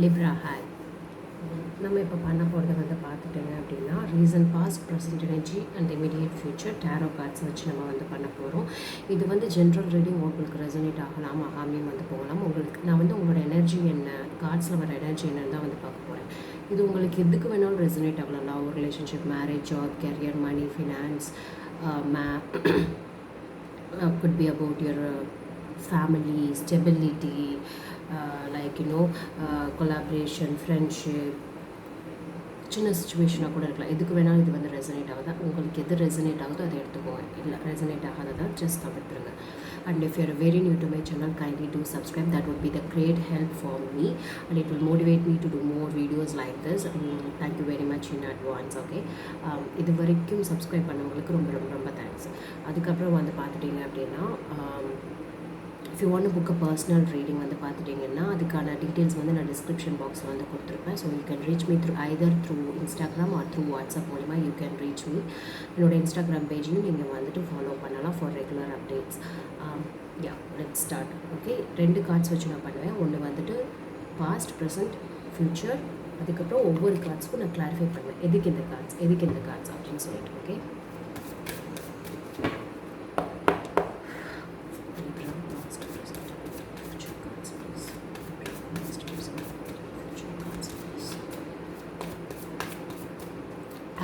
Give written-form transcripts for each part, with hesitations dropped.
Libra high. நம்ம இப்போ பண்ண போகிறத வந்து பார்த்துட்டோங்க அப்படின்னா recent past present energy and immediate future tarot cards வச்சு நம்ம வந்து பண்ண போகிறோம். இது வந்து ஜென்ரல் ரீடிங் உங்களுக்கு ரெசனேட் ஆகலாம், ஆகாமையும் வந்து போகலாம். உங்களுக்கு நான் வந்து உங்களோட எனர்ஜி என்ன, கார்ட்ஸில் வர எனர்ஜி என்னன்னு தான் வந்து பார்க்க போகிறேன். இது உங்களுக்கு எதுக்கு வேணாலும் ரெசனேட் ஆகலாம். Love, relationship, marriage, job, career, money, finance, could be about your family, stability, collaboration, friendship, சின்ன சுச்சுவேஷனாக கூட இருக்கலாம். எதுக்கு வேணாலும் இது வந்து ரெசனேட் ஆகுதா, உங்களுக்கு எது ரெசனேட் ஆகுதோ அதை எடுத்துக்கோங்க. இல்லை ரெசனேட் ஆகாததான் ஜஸ்ட் தவிர்த்துருங்க. And if you're very new to my channel, kindly do subscribe. That would be the great help for me and it will motivate me to do more videos like this. Thank you very much in advance. Okay, இது வரைக்கும் subscribe பண்ணவங்களுக்கு ரொம்ப ரொம்ப ரொம்ப thanks. அதுக்கப்புறம் வந்து பார்த்துட்டிங்க அப்படின்னா if you want to book a personal reading வந்து பார்த்துட்டிங்கன்னா அதுக்கான டீட்டெயில்ஸ் வந்து நான் டிஸ்கிரிப்ஷன் பாக்ஸில் வந்து கொடுத்துருப்பேன். So you can reach me through Instagram or through WhatsApp மூலிமா யூ கேன் ரீச் மீ. என்னோடய இன்ஸ்டாகிராம் பேஜையும் நீங்கள் வந்துட்டு ஃபாலோ பண்ணலாம் for regular updates. Let's start. Okay, 2 cards வச்சு நான் பண்ணுவேன். ஒன்று வந்துட்டு பாஸ்ட், ப்ரெசன்ட், ஃப்யூச்சர். அதுக்கப்புறம் ஒவ்வொரு கார்ட்ஸ்க்கும் நான் கிளாரிஃபை பண்ணுவேன் எதுக்கு இந்த கார்ட்ஸ் அப்படின்னு சொல்லிட்டு. ஓகே,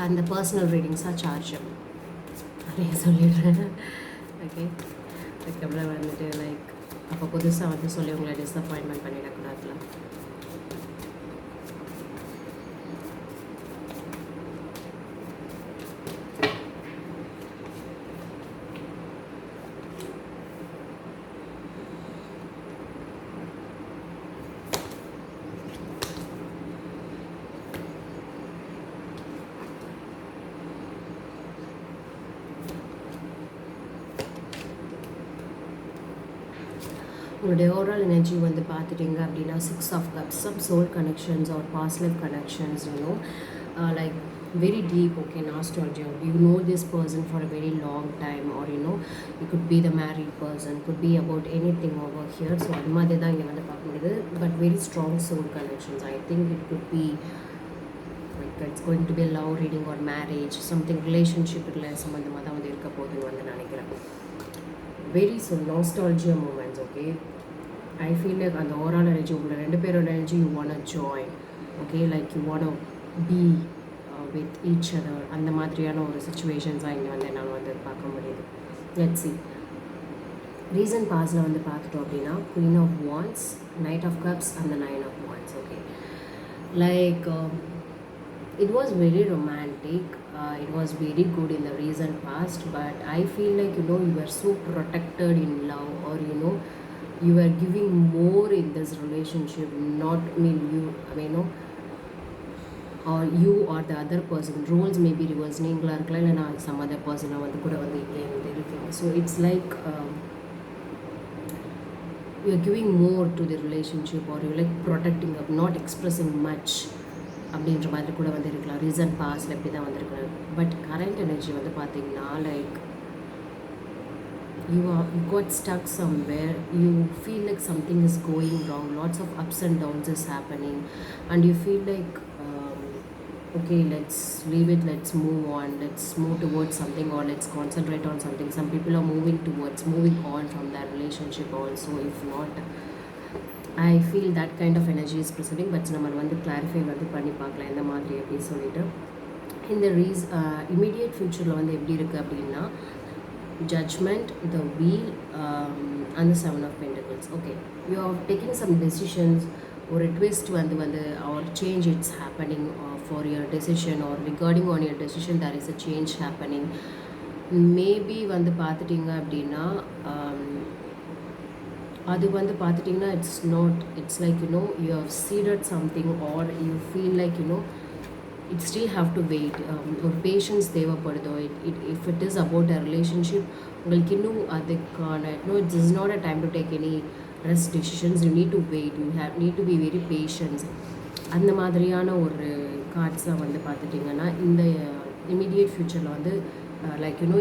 அந்த பர்சனல் ரீடிங்ஸாக சார்ஜ் நிறைய சொல்லிடுறேன். ஓகே, அதுக்கப்புறம் வந்துட்டு அப்போ புதுசாக வந்து சொல்லி உங்களை டிஸப்பாயின்மெண்ட் பண்ணிடக்கூடாதுல. உங்களுடைய ஓவரால் எனர்ஜி வந்து பார்த்துட்டிங்க அப்படின்னா 6 of Cups, some soul connections or past life connections, like very deep, okay, nostalgia. You know this person for a very long time, or it could be the married person, could be about anything over here. So அது மாதிரி தான் இங்கே வந்து பார்க்க முடியுது. But very strong soul connections. I think it could be it's going to be a love reading or marriage, something relationship சம்மந்தமாக தான் வந்து இருக்க போகுதுன்னு வந்து நினைக்கிறேன். Very so nostalgia moments. Okay, I feel like அந்த ஓவரால் எனர்ஜி உங்களை 2 பேரோட energy you want to join. Okay, like you want to be with each other. அந்த மாதிரியான ஒரு சுச்சுவேஷன்ஸாக இங்கே வந்து என்னால் வந்து பார்க்க முடியுது. Let's see. ரீசன் பாஸில் வந்து பார்த்துட்டோம் அப்படின்னா Queen of Wands, Knight of Cups and the 9 of Wands. Okay, it was very romantic. It was very good in the recent past, but I feel like you were so protected in love, or you were giving more in this relationship. Not or you or the other person, roles may be reversed. நீங்களா இருக்கலாம், இல்லை நான் some other person வந்து கூட வந்து இப்படி வந்து இருக்கேன். So it's like you're giving more to the relationship, or you're like protecting up, not expressing much அப்படின்ற மாதிரி கூட வந்து இருக்கலாம். ரீசன் பாஸ்டில் இப்படி தான் வந்துருக்குறாரு. பட் கரண்ட் எனர்ஜி வந்து பார்த்தீங்கன்னா you got stuck somewhere. You feel like something is going wrong. Lots of ups and downs is happening, and you feel like okay, let's leave it, let's move on, let's move towards something, or let's concentrate on something. Some people are moving on from that relationship also. If not, I feel that kind of energy is presenting. But நம்ம வந்து clarify வந்து பண்ணி பார்க்கலாம் எந்த மாதிரி அப்படின்னு சொல்லிட்டு. இந்த இமீடியட் ஃப்யூச்சரில் வந்து எப்படி இருக்குது அப்படின்னா Judgment, the Wheel, and the 7 of Pentacles. Okay, you are taking some decisions, or a twist வந்து or change it's happening for your decision, or regarding on your decision there is a change happening. Maybe வந்து பார்த்துட்டிங்க அப்படின்னா அது வந்து பார்த்துட்டிங்கன்னா it's like you have seeded something, or you feel like it still have to wait. ஒரு patience தேவைப்படுதோ. if it is about a relationship, உங்களுக்கு இன்னும் அதுக்கான it is not a time to take any rush decisions. You need to wait, you need to be very patient. அந்த மாதிரியான ஒரு கார்ட்ஸை வந்து பார்த்துட்டிங்கன்னா இந்த இமீடியட் ஃப்யூச்சரில் வந்து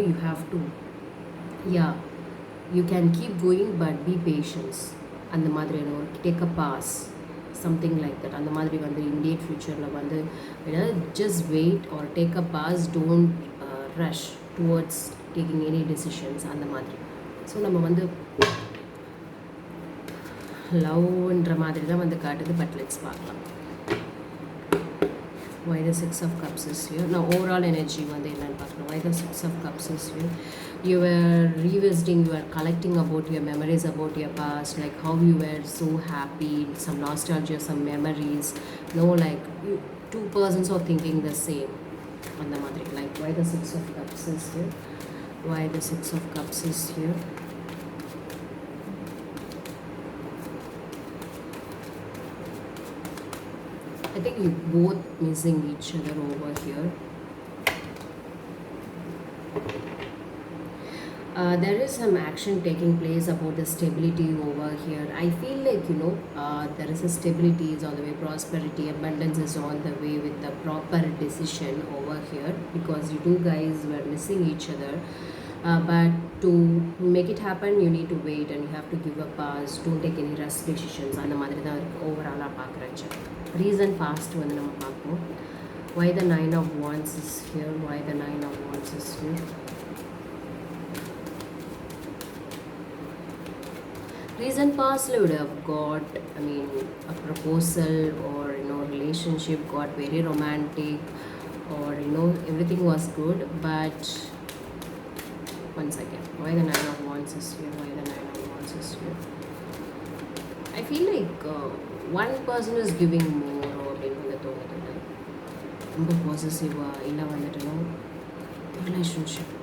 you have to you can keep going but be patient. அந்த மாதிரியான ஒரு take a pause. something like that. அந்த மாதிரி வந்து immediate futureல வந்து just wait or take a pause, don't rush towards taking any decisions அந்த மாதிரி. ஸோ நம்ம வந்து லவ்ன்ற மாதிரி தான் வந்து காட்டுது. பட் லெட்ஸ் பார்க்கலாம். Why the Six of Cups is here. Now overall energy வந்து என்னன்னு பார்க்கலாம். Why the Six of Cups is here. You were revisiting, you were collecting about your memories about your past, like how you were so happy, some nostalgia, some memories. Like two persons are thinking the same. அந்த மாதிரி. Like why the Six of Cups is here. Why the Six of Cups is here. I think you both missing each other over here. There is some action taking place about the stability over here. I feel like there is a stability is on the way, prosperity, abundance is on the way with the proper decision over here, because you two guys were missing each other. But to make it happen, you need to wait and you have to give a pause. Don't take any rush decisions. அந்த மாதிரி தான் இருக்கு ஓவராலாக பார்க்குறேன். Reason past வந்து நம்ம பார்ப்போம். Why the Nine of Wands is here. Why the Nine of Wands is here. Recent past would have got, a proposal or relationship got very romantic, or everything was good. But one second, why the Nine of Wands is here. Why the Nine of Wands is here. I feel like one person is giving more அப்படின்னு தோணுது. ரொம்ப பாசிட்டிவாக இல்லை வந்துட்டு relationship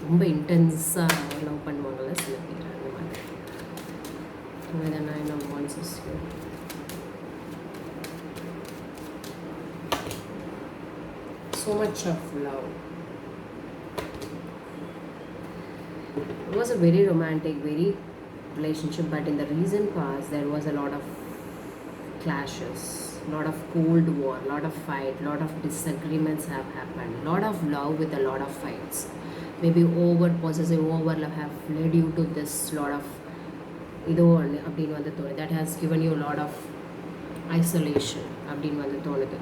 ரொம்ப இன்டென்ஸாக love பண்ணுவாங்கள்ல சில பேர். அந்த மாதிரி Why the Nine of Wands is here. So much of love. It was a very romantic, very relationship, but in the recent past there was a lot of clashes, lot of cold war, lot of fight, lot of disagreements have happened, lot of love with a lot of fights. Maybe over possessive, over love have led you to this lot of இதோ அப்படின்னு வந்து தோணுது. That has given you a lot of isolation அப்படின்னு வந்து தோணுது.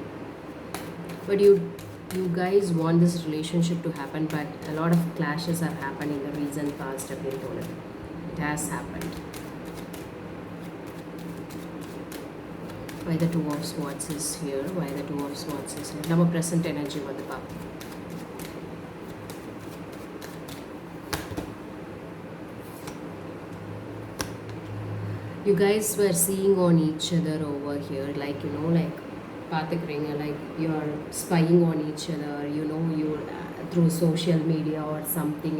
But you guys want this relationship to happen, but a lot of clashes have happened in the recent past அப்படின்னு தோணுது. It has happened. Why the Two of Swords is here. Why the Two of Swords is here. நம்ம present energy வந்து பார்ப்போம். You guys were seeing on each other over here, like like பார்த்துக்கிறீங்க, like you are spying on each other, you through social media or something,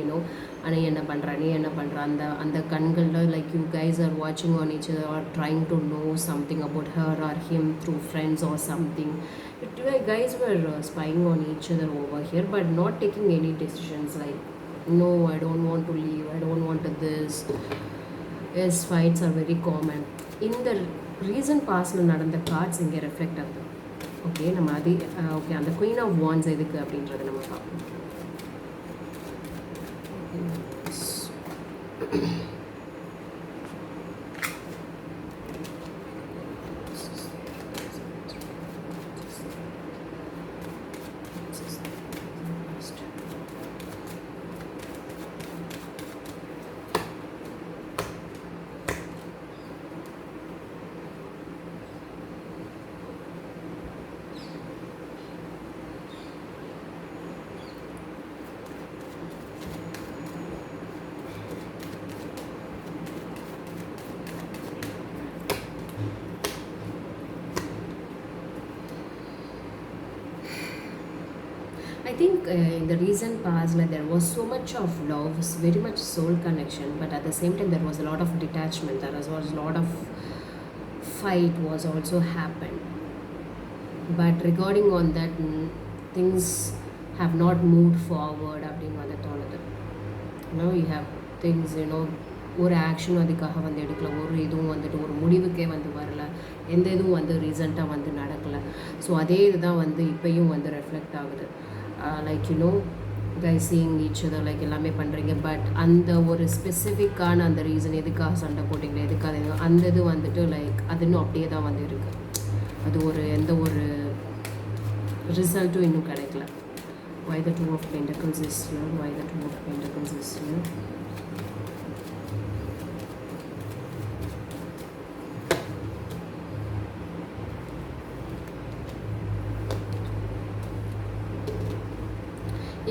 ஆனால் என்ன பண்ணுற நீ என்ன பண்ணுற அந்த கண்களில் like you guys are watching on each other or trying to know something about her or him through friends or something. You guys were spying on each other over here, but not taking any decisions, like no, I don't want to leave, I don't want to this. Yes, fights are very common. In the recent past நடந்த cards இங்கே reflect ஆகுது. Okay, நம்ம அது okay அந்த Queen of Wands எதுக்கு அப்படின்றத நம்ம பார்ப்போம். I think in the recent past, like, there was so much of love, very much soul connection, but at the same time there was a lot of detachment. There was a lot of fight was also happened. But regarding on that, things have not moved forward. அப்படின்னு வந்து தோணுது. You have things, ஒரு action அதுக்காக வந்து எடுக்கல, ஒரு இதுவும் வந்துட்டு ஒரு முடிவுக்கே வந்து வரல, எந்த இதுவும் வந்து ரீசெண்டாக வந்து நடக்கலை. ஸோ அதே இதுதான் வந்து இப்போயும் வந்து ரெஃப்ளெக்ட் ஆகுது. Like guys seeing each other like எல்லாமே பண்ணுறீங்க. பட் அந்த ஒரு ஸ்பெசிஃபிக்கான அந்த ரீசன் எதுக்காக சண்டை போட்டிங்களே எதுக்காக அந்த இது வந்துட்டு லைக் அது இன்னும் அப்படியே தான் வந்து இருக்குது. அது ஒரு எந்த ஒரு ரிசல்ட்டும் இன்னும் கிடைக்கல. Why the Two of Pentacles is here? Why the Two of Pentacles is here?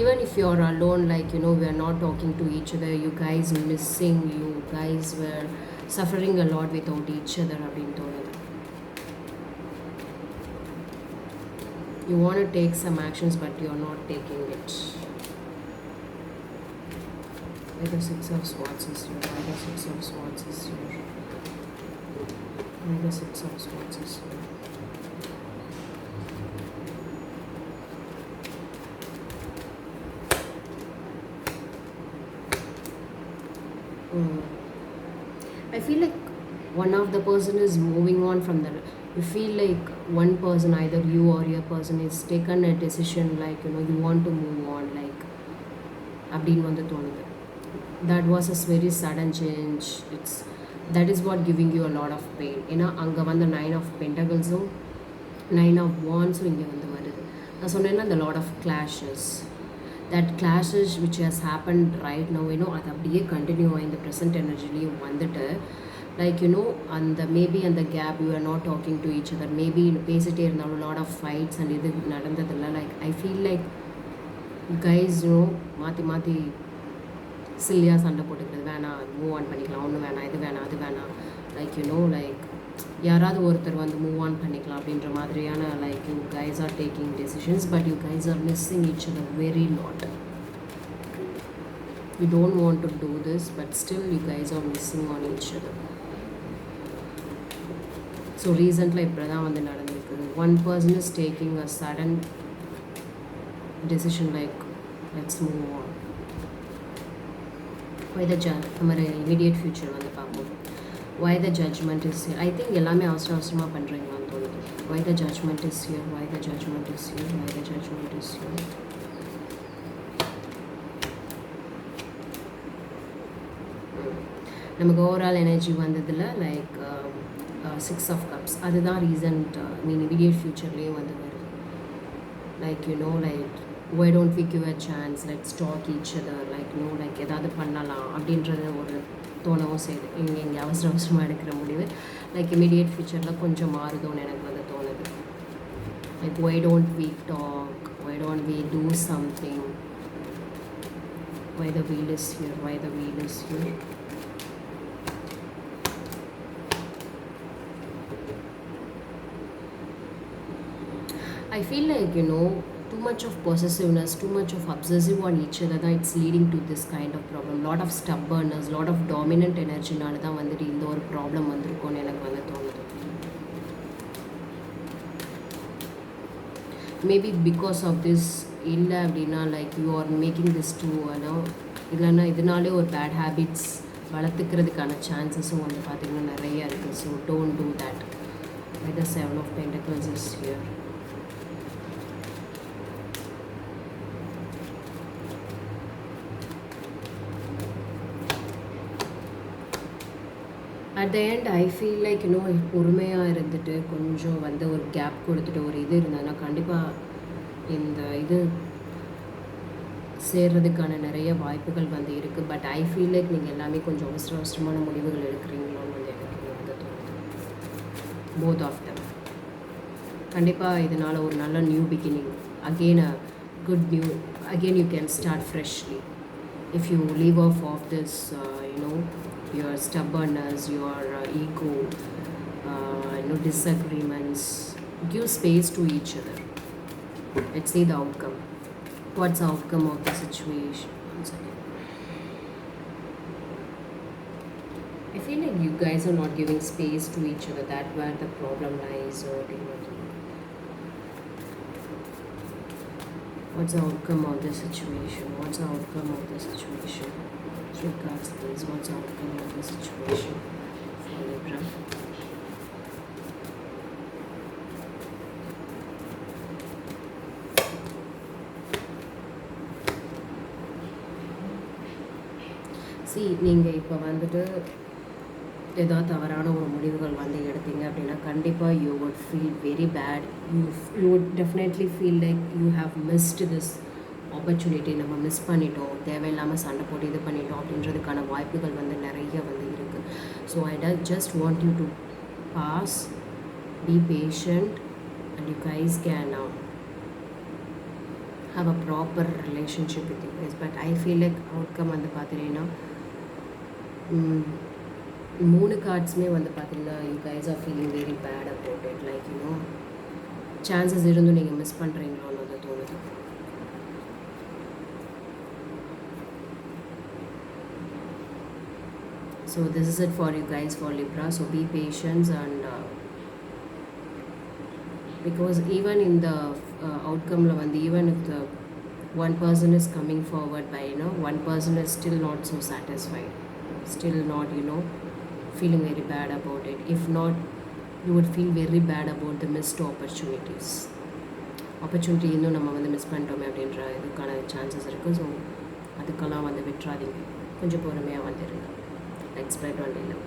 Even if you're alone, like we are not talking to each other, you guys missing, you guys were suffering a lot without each other அப்படின்னு தோணுது. You want to take some actions but you're not taking it. Why the Six of Swords is here? Why the Six of Swords is here? Why the Six of Swords is here? I feel like one of the person is moving on from the. You feel like one person, either you or your person, is taken a decision like you want to move on, like அப்படின்னு வந்து தோணுது. That was a very sudden change. That is what giving you a lot of pain. ஏன்னா அங்கே வந்து 9 of Pentaclesம் 9 of Wandsம் இங்கே வந்து வருது. நான் சொன்னேன்னா the lot of clashes. That clashes which has happened right now, அது அப்படியே கண்டினியூ ஆகி இந்த ப்ரெசன்ட் எனர்ஜிலையும் வந்துட்டு லைக் அந்த மேபி அந்த gap you are not talking to each other, maybe பேசிகிட்டே இருந்தாலும் லாட் ஆஃப் ஃபைட்ஸ் அண்ட் இது நடந்ததில்லை. Like I feel like guys மாற்றி மாற்றி சில்லியாக சண்டை போட்டுக்கிறது, வேணாம் மூவ் ஆன் பண்ணிக்கலாம், ஒன்று வேணாம் இது வேணாம் அது வேணாம், லைக் லைக் யாராவது ஒருத்தர் வந்து மூவ் ஆன் பண்ணிக்கலாம் அப்படின்ற மாதிரியான like you guys are taking decisions but you guys are missing each other very lot. You don't want to do this but still you guys are missing on each other. So recently இப்படி தான் வந்து நடந்திருக்கு. One person is taking a sudden decision like let's move on. Why the நம்ம immediate future வந்து பார்ப்போம். Why the Judgment is here? I think எல்லாமே அவசரமாக பண்ணுறீங்களான்னு தோணுது. Why the Judgment is here? Why the Judgment is here? Why the Judgment is here? நமக்கு overall energy வந்ததில் like 6 of Cups, அதுதான் recent immediate ஃப்யூச்சர்லேயும் வந்து வருது. Like like why don't we give a chance, let's talk each other, like like ஏதாவது பண்ணலாம் அப்படின்றது ஒரு தோணவும் செய்யுது. இங்கே அவசரமாக எடுக்கிற முடிவு லைக் இமீடியட் ஃப்யூச்சரில் கொஞ்சம் மாறுதோன்னு எனக்கு வந்து தோணுது. Like why don't we talk, why don't we do something, why the wheel is here, why the wheel is here. I feel like too much of possessiveness, too much of obsessive on each other that it's leading to this kind of problem. Lot of stubbornness, lot of dominant energy நால தான் வந்துட்டு இந்த ஒரு problem வந்திருக்கும்னு எனக்கு வந்து தோணுது. Maybe because of this இல்லை அப்படின்னா like you are making this too இல்லைன்னா இதனாலே ஒரு பேட் ஹேபிட்ஸ் வளர்த்துக்கிறதுக்கான சான்சஸும் வந்து பார்த்திங்கன்னா நிறைய இருக்குது. So don't do that. Why the 7 of Pentacles is here? At the end I feel like பொறுமையாக இருந்துட்டு கொஞ்சம் வந்து ஒரு கேப் கொடுத்துட்டு ஒரு இது இருந்ததுன்னா கண்டிப்பாக இந்த இது சேர்றதுக்கான நிறைய வாய்ப்புகள் வந்து இருக்குது. பட் ஐ ஃபீல் லைக் நீங்கள் எல்லாமே கொஞ்சம் அவசரமான முடிவுகள் எடுக்கிறீங்களோன்னு வந்து எனக்கு வந்து தோணுது. போத் ஆஃப் தம் கண்டிப்பாக இதனால் ஒரு நல்ல new beginning, again a good new, again you can start freshly if you leave off of this your stubbornness, your ego, disagreements. Give space to each other. Let's see the outcome. What's the outcome of the situation? One second. I feel like you guys are not giving space to each other. That's where the problem lies. What's the outcome of the situation? What's the outcome of the situation? Three cards, please. What's the outcome of the situation for Libra? நீங்கள் இப்போ வந்துட்டு ஏதாவது தவறான ஒரு முடிவுகள் வந்து எடுத்தீங்க அப்படின்னா கண்டிப்பாக you would feel very bad. You would definitely feel like you have missed this opportunity. நம்ம மிஸ் பண்ணிட்டோம், தேவையில்லாமல் சண்டை போட்டு இது பண்ணிட்டோம் அப்படின்றதுக்கான வாய்ப்புகள் வந்து நிறைய வந்து இருக்குது. So I just want you to pause, be patient, and you guys can have a proper relationship with you guys. But I feel like outcome வந்து பார்த்தீங்கன்னா 3 கார்ட்ஸுமே வந்து பார்த்தீங்கன்னா you guys are feeling very bad about it. Like chances இருந்தும் நீங்கள் miss பண்ணுறீங்களோன்னு வந்து தோணுது. So this is it for you guys for Libra. So be patient and because even in the outcome வந்து even if the one person is coming forward by one person is still not so satisfied, still not feeling very bad about it. If not, you would feel very bad about the missed opportunities. Opportunity இன்னும் நம்ம வந்து miss பண்ணிட்டோமே அப்படின்ற இதுக்கான chances இருக்குது. So அதுக்கெல்லாம் வந்து விட்டுறாதீங்க, கொஞ்சம் பொறுமையாக வந்துடுங்க. எக்ஸ்பெக்ட் ஒன்றும் இல்லை.